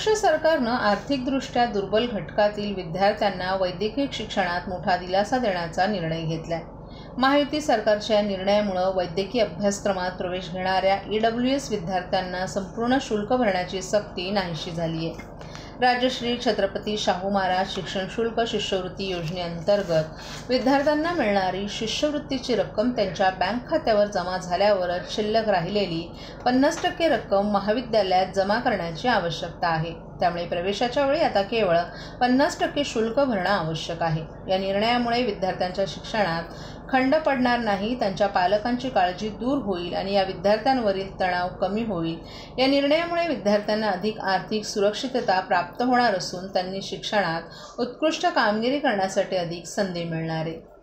महाराष्ट्र सरकारनं आर्थिकदृष्ट्या दुर्बल घटकातील विद्यार्थ्यांना वैद्यकीय शिक्षणात मोठा दिलासा देण्याचा निर्णय घेतलाय। महायुती सरकारच्या निर्णयामुळे वैद्यकीय अभ्यासक्रमात प्रवेश घेणाऱ्या EWS विद्यार्थ्यांना संपूर्ण शुल्क भरण्याची सक्ती नाहीशी झाली आहे। राजश्री छत्रपती शाहू महाराज शिक्षण शुल्क शिष्यवृत्ती योजनेअंतर्गत विद्यार्थ्यांना मिळणारी शिष्यवृत्तीची रक्कम त्यांच्या बँक खात्यावर जमा झाल्यावरच शिल्लक राहिलेली 50% रक्कम महाविद्यालयात जमा करण्याची आवश्यकता आहे। त्यामुळे प्रवेशाच्या वेळी आता केवळ 50% शुल्क भरणं आवश्यक आहे। या निर्णयामुळे विद्यार्थ्यांच्या शिक्षणात खंड पडणार नाही, त्यांच्या पालकांची काळजी दूर होईल आणि या विद्यार्थ्यांवरील तणाव कमी होईल। या निर्णयामुळे विद्यार्थ्यांना अधिक आर्थिक सुरक्षितता प्राप्त होणार असून त्यांनी शिक्षणात उत्कृष्ट कामगिरी करण्यासाठी अधिक संधी मिळणार आहे।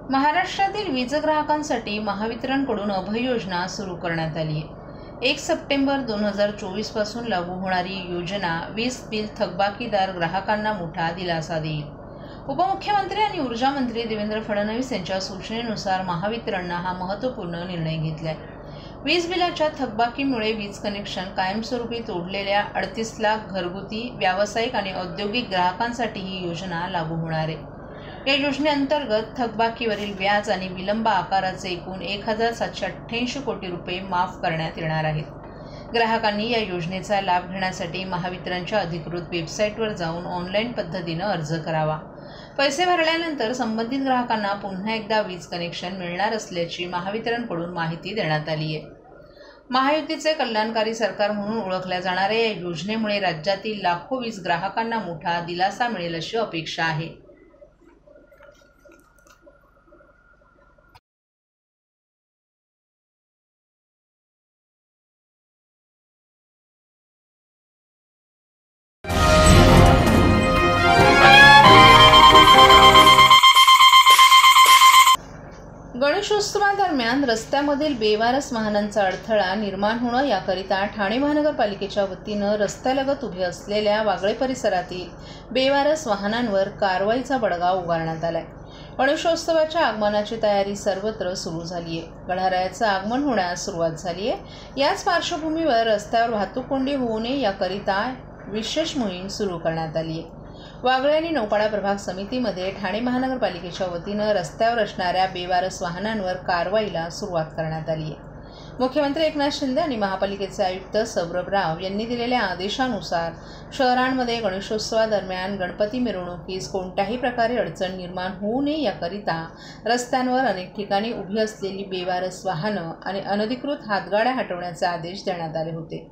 महाराष्ट्रातील वीज ग्राहकांसाठी महावितरणकडून अभय योजना सुरू करण्यात आली आहे। 1 सप्टेंबर 2024 पासून लागू होणारी योजना वीज बिल थकबाकीदार ग्राहकांना मोठा दिलासा देईल। उपमुख्यमंत्री आणि ऊर्जा मंत्री देवेंद्र फडणवीस यांच्या सूचनेनुसार महावितरणनं हा महत्त्वपूर्ण निर्णय घेतलाय। वीज बिलाच्या थकबाकीमुळे वीज कनेक्शन कायमस्वरूपी तोडलेल्या 38 लाख घरगुती, व्यावसायिक आणि औद्योगिक ग्राहकांसाठी ही योजना लागू होणार आहे। या योजनेअंतर्गत थकबाकीवरील व्याज आणि विलंब आकाराचे एकूण 1788 कोटी रुपये माफ करण्यात येणार आहेत। ग्राहकांनी या योजनेचा लाभ घेण्यासाठी महावितरणच्या अधिकृत वेबसाईटवर जाऊन ऑनलाईन पद्धतीने अर्ज करावा। पैसे भरल्यानंतर संबंधित ग्राहकांना पुन्हा एकदा वीज कनेक्शन मिळणार असल्याची महावितरणकडून माहिती देण्यात आली आहे। महायुतीचे कल्याणकारी सरकार म्हणून ओळखल्या जाणाऱ्या या योजनेमुळे राज्यातील लाखो वीज ग्राहकांना मोठा दिलासा मिळेल अशी अपेक्षा आहे। गणेशोत्सवादरम्यान रस्त्यामधील बेवारस वाहनांचा अडथळा निर्माण होणं याकरिता ठाणे महानगरपालिकेच्या वतीनं रस्त्यालगत उभे असलेल्या वागळे परिसरातील बेवारस वाहनांवर कारवाईचा बडगा उगारण्यात आलाय। गणेशोत्सवाच्या आगमनाची तयारी सर्वत्र सुरू झाली आहे। गणरायाचं आगमन होण्यास सुरुवात झाली आहे। याच पार्श्वभूमीवर रस्त्यावर वाहतूक कोंडी होऊ नये याकरिता विशेष मोहीम सुरू करण्यात आली आहे। वागळे आणि नौपाडा प्रभाग समितीमध्ये ठाणे महानगरपालिकेच्या वतीनं रस्त्यावर असणाऱ्या बेवारस वाहनांवर कारवाईला सुरुवात करण्यात आली आहे। मुख्यमंत्री एकनाथ शिंदे आणि महापालिकेचे आयुक्त सौरभ राव यांनी दिलेल्या आदेशानुसार शहरांमध्ये गणेशोत्सवादरम्यान गणपती मिरवणुकीस कोणत्याही प्रकारे अडचण निर्माण होऊ नये याकरिता रस्त्यांवर अनेक ठिकाणी उभी असलेली बेवारस वाहनं आणि अनधिकृत हातगाड्या हटवण्याचे आदेश देण्यात आले होते।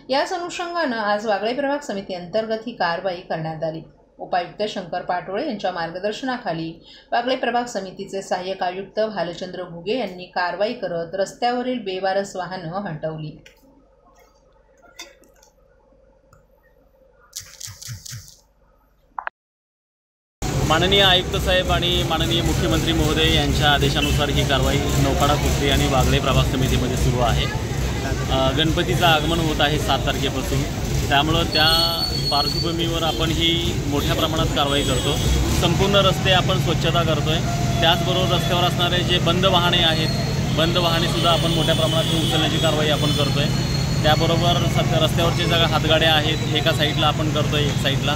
याच अनुषंगानं आज वागळे प्रभाग समिती अंतर्गत ही कारवाई करण्यात आली। उपायुक्त शंकर पाटोळे यांच्या मार्गदर्शनाखाली वागळे प्रभाग समितीचे सहाय्यक आयुक्त भालचंद्र घुगे यांनी कारवाई करत रस्त्यावरील बेवारस वाहनं हटवली। माननीय आयुक्त साहेब आणि माननीय मुख्यमंत्री महोदय यांच्या आदेशानुसार ही कारवाई नौपाडा कुर्ती आणि वागळे प्रभाग समितीमध्ये सुरू आहे। गणपतीचं आगमन होत आहे 7 तारखेपासून, त्यामुळं त्या पार्श्वभूमीवर आपण ही मोठ्या प्रमाणात कारवाई करतो। संपूर्ण रस्ते आपण स्वच्छता करतो आहे। त्याचबरोबर रस्त्यावर असणारे जे बंद वाहने आहेत, बंद वाहनेसुद्धा आपण मोठ्या प्रमाणात उचलण्याची कारवाई आपण करतो आहे। त्याबरोबर रस्त्यावरचे ज्या हातगाड्या आहेत एका साईडला आपण करतो आहे, एक साईडला,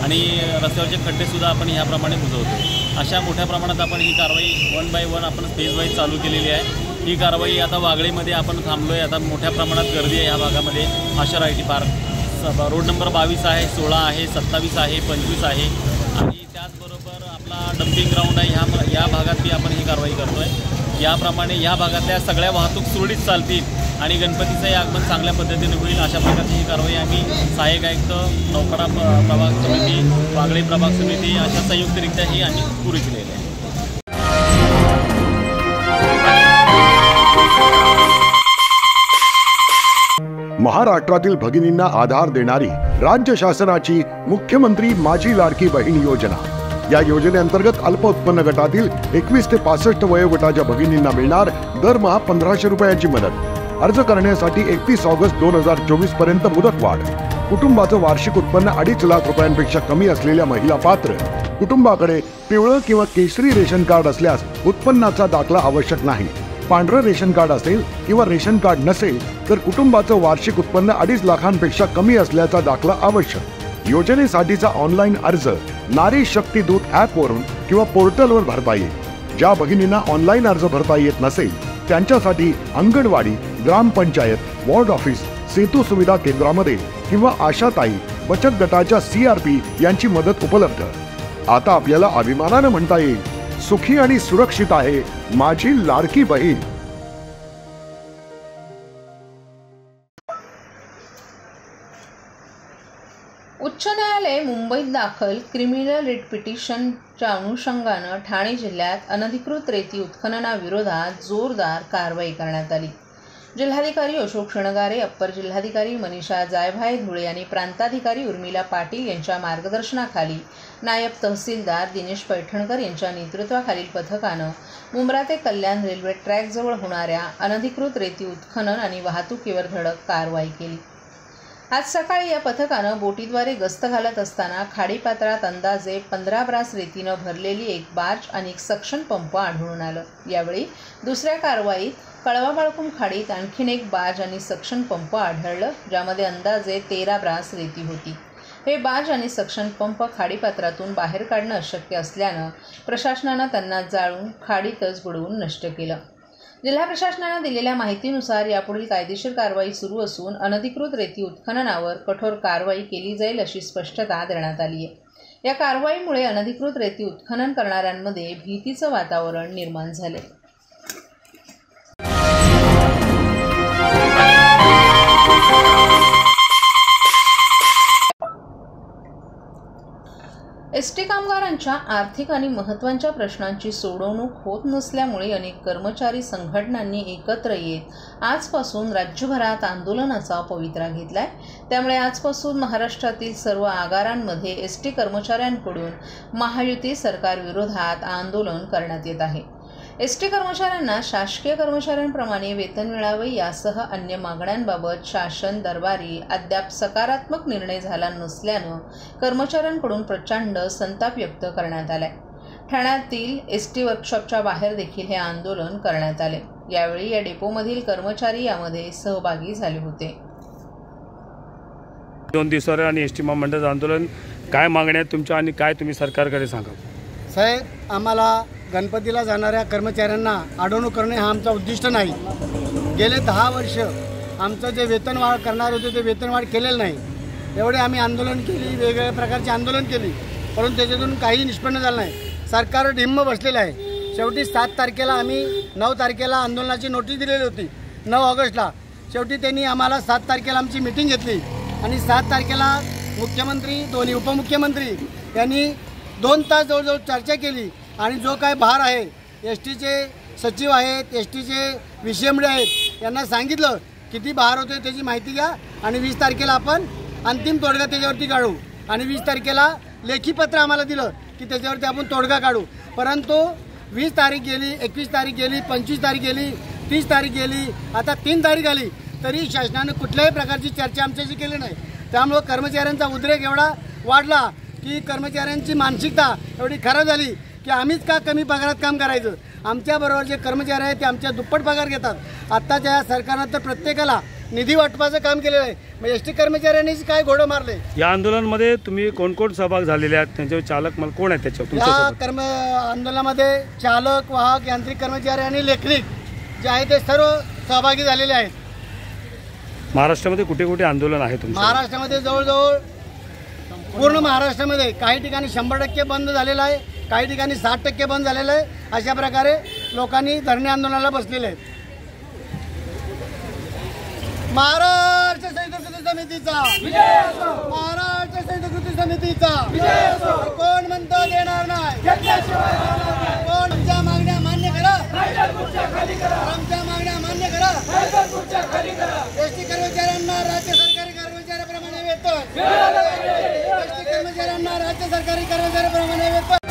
आणि रस्त्यावरचे खड्डेसुद्धा आपण ह्याप्रमाणे बुजवतो। अशा मोठ्या प्रमाणात आपण ही कारवाई 1 बाय 1 आपण फेज वाईज चालू केलेली आहे। ही कारवाई आता वागळेमध्ये आपण थांबलो आहे। आता मोठ्या प्रमाणात गर्दी आहे या भागामध्ये। आशा IT पार्क रोड नंबर 22 आहे, 16 आहे, 27 आहे, 25 आहे, आणि त्याचबरोबर आपला डम्पिंग ग्राउंड आहे। या भागात बी आपण ही कारवाई करतो आहे। याप्रमाणे या भागातल्या सगळ्या वाहतूक सुरळीत चालतील आणि गणपतीचंही आगमन चांगल्या पद्धतीने होईल अशा प्रकारची ही कारवाई आम्ही सहाय्यक आयुक्त नौपाडा प्रभाग समिती, वागळे प्रभाग समिती अशा संयुक्तरित्या ही आम्ही पुरी केलेली आहे। महाराष्ट्रातील भगिनींना आधार देणारी राज्य शासनाची मुख्यमंत्री माझी लाडकी बहीण योजना। या योजनेअंतर्गत अल्प उत्पन्न गटातील 21 ते 65 वयोगटाच्या भगिनींना मिळणार दरमहा 1500 रुपयांची मदत। अर्ज करण्यासाठी 31 ऑगस्ट 2024 पर्यंत मुदतवाढ। कुटुंबाचं वार्षिक उत्पन्न 2.5 लाख रुपयांपेक्षा कमी असलेल्या महिला पात्र, कुटुंबाकडे पिवळं किंवा केशरी रेशन कार्ड असल्यास उत्पन्नाचा दाखला आवश्यक नाही। पांढरं रेशन कार्ड असेल किंवा रेशन कार्ड नसेल तर कुटुंबाचं वार्षिक उत्पन्न 2.5 लाखांपेक्षा कमी असल्याचा दाखला आवश्यक। योजनेसाठीचा ऑनलाईन अर्ज नारी शक्ती दूत ॲपवरून किंवा पोर्टलवर भरता येईल। ज्या भगिनींना ऑनलाईन अर्ज भरता येत नसेल त्यांच्यासाठी अंगणवाडी, ग्रामपंचायत, वॉर्ड ऑफिस, सेतू सुविधा केंद्रामध्ये किंवा आशाताई बचत गटाच्या CRP यांची मदत उपलब्ध। आता आपल्याला अभिमानाने म्हणता येईल, सुखी आणि सुरक्षित आहे माझी लाडकी बहीण। उच्च न्यायालय मुंबईत दाखल क्रिमिनल रिट पिटिशनच्या अनुषंगानं ठाणे जिल्ह्यात अनधिकृत रेती उत्खननाविरोधात जोरदार कारवाई करण्यात आली। जिल्हाधिकारी अशोक क्षणगारे, अप्पर जिल्हाधिकारी मनीषा जायभाय धुळे आणि प्रांताधिकारी उर्मिला पाटील यांच्या मार्गदर्शनाखाली नायब तहसीलदार दिनेश पैठणकर यांच्या नेतृत्वाखालील पथकानं मुंब्रा ते कल्याण रेल्वे ट्रॅकजवळ होणाऱ्या अनधिकृत रेती उत्खनन आणि वाहतुकीवर धडक कारवाई केली। आज सकाळी या पथकानं बोटीद्वारे गस्त घालत असताना खाडीपात्रात अंदाजे 15 ब्रास रेतीनं भरलेली एक बार्ज आणि एक सक्शन पंप आढळून आलं। यावेळी दुसऱ्या कारवाईत कळवा-बाळकुम खाडीत आणखीन एक बार्ज आणि सक्शन पंप आढळलं, ज्यामध्ये अंदाजे 13 ब्रास रेती होती। हे बार्ज आणि सक्शन पंप खाडीपात्रातून बाहेर काढणं अशक्य असल्यानं प्रशासनानं त्यांना जाळून खाडीतच बुडवून नष्ट केलं। जिल्हा प्रशासनानं दिलेल्या माहितीनुसार यापुढील कायदेशीर कारवाई सुरू असून अनधिकृत रेती उत्खननावर कठोर कारवाई केली जाईल अशी स्पष्टता देण्यात आली आहे। या कारवाईमुळे अनधिकृत रेती उत्खनन करणाऱ्यांमध्ये भीतीचं वातावरण निर्माण झाले। एसटी कामगारांच्या आर्थिक आणि महत्त्वाच्या प्रश्नांची सोडवणूक होत नसल्यामुळे अनेक कर्मचारी संघटनांनी एकत्र येत आजपासून राज्यभरात आंदोलनाचा पवित्रा घेतलाय। त्यामुळे आजपासून महाराष्ट्रातील सर्व आगारांमध्ये एसटी कर्मचाऱ्यांकडून महायुती सरकार विरोधात आंदोलन करण्यात येत आहे। एसटी कर्मचाऱ्यांना शासकीय कर्मचाऱ्यांप्रमाणे वेतन मिळावे यासह अन्य मागण्यांबाबत शासन दरबारी अद्याप सकारात्मक निर्णय झाला नसल्यानं कर्मचाऱ्यांकडून प्रचंड संताप व्यक्त करण्यात आलाय। ठाण्यातील एसटी वर्कशॉपच्या बाहेर देखील हे आंदोलन करण्यात आले। यावेळी या डेपोमधील कर्मचारी यामध्ये सहभागी झाले होते। 2 दिवसावर आणि एसटी महामंडळाचं आंदोलन, काय मागण्या आहेत तुमच्या आणि काय तुम्ही सरकारकडे सांगा? साहेब, आम्हाला गणपतीला जाणाऱ्या कर्मचाऱ्यांना अडवणूक करणे हा आमचा उद्दिष्ट नाही। गेले 10 वर्ष आमचं जे वेतनवाढ करणार होते ते वेतनवाढ केलेलं नाही। एवढे आम्ही आंदोलन केली, वेगवेगळ्या प्रकारची आंदोलन केली, परंतु त्याच्यातून काही निष्पन्न झालं नाही। सरकार ढिम्म बसलेलं आहे। शेवटी 7 तारखेला आम्ही 9 तारखेला आंदोलनाची नोटीस दिलेली होती, 9 ऑगस्टला। शेवटी त्यांनी आम्हाला 7 तारखेला आमची मीटिंग घेतली आणि 7 तारखेला मुख्यमंत्री, दोन्ही उपमुख्यमंत्री यांनी 2 तास जवळजवळ चर्चा केली आणि जो काय भार आहे, एसटीचे सचिव आहेत, एसटीचे विषयमडे आहेत, यांना सांगितलं किती भार होते त्याची माहिती घ्या आणि 20 तारखेला आपण अंतिम तोडगा त्याच्यावरती काढू आणि 20 तारखेला लेखी पत्र आम्हाला दिलं की त्याच्यावरती आपण तोडगा काढू। परंतु 20 तारीख गेली, 21 तारीख गेली, 25 तारीख गेली, 30 तारीख गेली, आता 3 तारीख आली तरी शासनाने कुठल्याही प्रकारची चर्चा आमच्याशी केली नाही। त्यामुळे कर्मचाऱ्यांचा उद्रेक एवढा वाढला की कर्मचाऱ्यांची मानसिकता एवढी खराब झाली की आम्हीच का कमी पगारात काम करायचं। आमच्याबरोबर जे कर्मचारी आहेत ते आमच्या दुप्पट पगार घेतात। आत्ताच्या या सरकारनं तर प्रत्येकाला निधी वाटपाचं काम केलेलं आहे। मग एसटी कर्मचाऱ्यांनीच काय घोडं मारले। या आंदोलनामध्ये तुम्ही कोण कोण सहभाग झालेले आहेत, त्यांचे चालक मला कोण आहेत त्याच्यावर? या आंदोलनामध्ये चालक, वाहक, यांत्रिक कर्मचारी आणि लेखनिक जे आहे ते सर्व सहभागी झालेले आहेत। महाराष्ट्रामध्ये कुठे कुठे आंदोलन आहे तुमचं? महाराष्ट्रामध्ये जवळजवळ पूर्ण महाराष्ट्रामध्ये काही ठिकाणी 100% बंद झालेलं आहे, काही ठिकाणी 60% बंद झालेलं आहे। अशा प्रकारे लोकांनी धरणे आंदोलनाला बसलेले आहेत। महाराष्ट्र संयुक्त कृती समितीचा विजय असो, महाराष्ट्र संयुक्त कृती समितीचा विजय असो। कोण म्हणतो देणार नाही, कोण आमच्या मागण्या मान्य करा, आमच्या मागण्या मान्य करा, एसटी कर्मचाऱ्यांना राज्य सरकारी कर्मचाऱ्याप्रमाणे वेतन, एसटी कर्मचाऱ्यांना राज्य सरकारी कर्मचाऱ्याप्रमाणे वेतन।